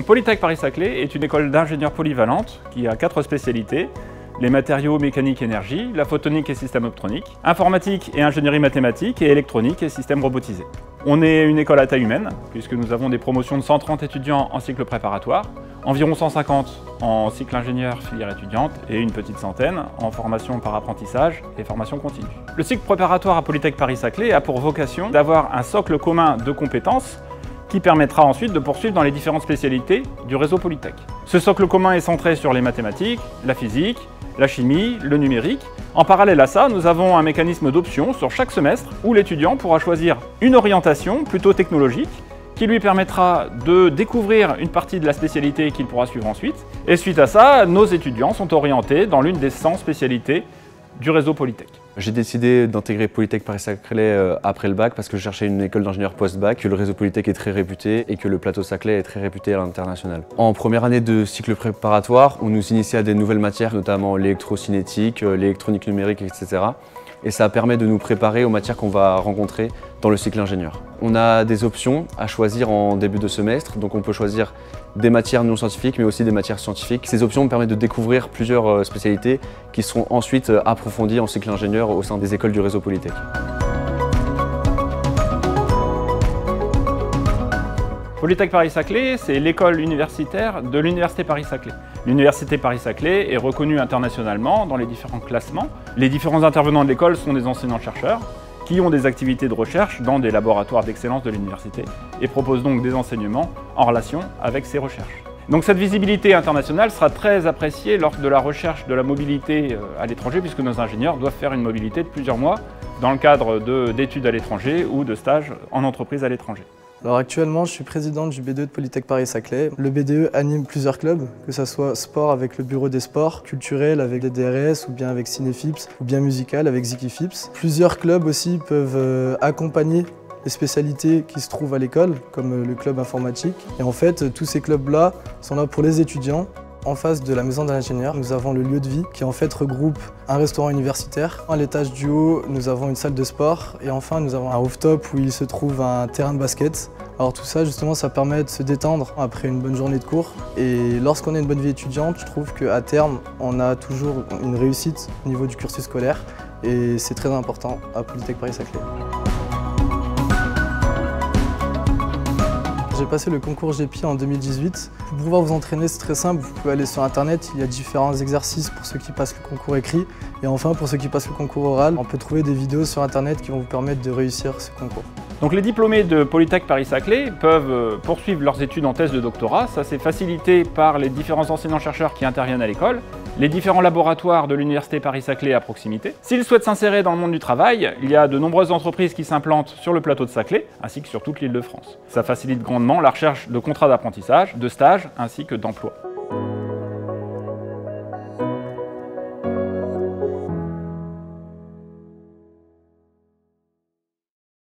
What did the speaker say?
Donc Polytech Paris-Saclay est une école d'ingénieurs polyvalente qui a 4 spécialités: les matériaux, mécanique, énergie, la photonique et système optronique, informatique et ingénierie mathématique et électronique et système robotisé. On est une école à taille humaine puisque nous avons des promotions de 130 étudiants en cycle préparatoire, environ 150 en cycle ingénieur filière étudiante et une petite centaine en formation par apprentissage et formation continue. Le cycle préparatoire à Polytech Paris-Saclay a pour vocation d'avoir un socle commun de compétences qui permettra ensuite de poursuivre dans les différentes spécialités du réseau Polytech. Ce socle commun est centré sur les mathématiques, la physique, la chimie, le numérique. En parallèle à ça, nous avons un mécanisme d'option sur chaque semestre où l'étudiant pourra choisir une orientation plutôt technologique qui lui permettra de découvrir une partie de la spécialité qu'il pourra suivre ensuite. Et suite à ça, nos étudiants sont orientés dans l'une des 100 spécialités du réseau Polytech. J'ai décidé d'intégrer Polytech Paris-Saclay après le bac parce que je cherchais une école d'ingénieur post-bac, que le réseau Polytech est très réputé et que le plateau Saclay est très réputé à l'international. En première année de cycle préparatoire, on nous initiait à des nouvelles matières, notamment l'électrocinétique, l'électronique numérique, etc. Et ça permet de nous préparer aux matières qu'on va rencontrer dans le cycle ingénieur. On a des options à choisir en début de semestre, donc on peut choisir des matières non scientifiques mais aussi des matières scientifiques. Ces options permettent de découvrir plusieurs spécialités qui seront ensuite approfondies en cycle ingénieur au sein des écoles du réseau Polytech. Polytech Paris-Saclay, c'est l'école universitaire de l'Université Paris-Saclay. L'Université Paris-Saclay est reconnue internationalement dans les différents classements. Les différents intervenants de l'école sont des enseignants-chercheurs qui ont des activités de recherche dans des laboratoires d'excellence de l'université et proposent donc des enseignements en relation avec ces recherches. Donc cette visibilité internationale sera très appréciée lors de la recherche de la mobilité à l'étranger puisque nos ingénieurs doivent faire une mobilité de plusieurs mois dans le cadre d'études à l'étranger ou de stages en entreprise à l'étranger. Alors actuellement, je suis président du BDE de Polytech Paris-Saclay. Le BDE anime plusieurs clubs, que ce soit sport avec le bureau des sports, culturel avec les DRS ou bien avec Cinéfips, ou bien musical avec Zikifips. Plusieurs clubs aussi peuvent accompagner les spécialités qui se trouvent à l'école, comme le club informatique. Et en fait, tous ces clubs-là sont là pour les étudiants. En face de la maison de l'ingénieur, nous avons le lieu de vie qui en fait regroupe un restaurant universitaire. À l'étage du haut, nous avons une salle de sport et enfin nous avons un rooftop où il se trouve un terrain de basket. Alors tout ça justement ça permet de se détendre après une bonne journée de cours et lorsqu'on a une bonne vie étudiante, je trouve qu'à terme on a toujours une réussite au niveau du cursus scolaire et c'est très important à Polytech Paris-Saclay. J'ai passé le concours GEPI en 2018. Pour pouvoir vous entraîner, c'est très simple, vous pouvez aller sur internet, il y a différents exercices pour ceux qui passent le concours écrit et enfin pour ceux qui passent le concours oral, on peut trouver des vidéos sur internet qui vont vous permettre de réussir ce concours. Donc les diplômés de Polytech Paris-Saclay peuvent poursuivre leurs études en thèse de doctorat. Ça c'est facilité par les différents enseignants-chercheurs qui interviennent à l'école, les différents laboratoires de l'Université Paris-Saclay à proximité. S'ils souhaitent s'insérer dans le monde du travail, il y a de nombreuses entreprises qui s'implantent sur le plateau de Saclay, ainsi que sur toute l'Île-de-France. Ça facilite grandement la recherche de contrats d'apprentissage, de stages, ainsi que d'emplois.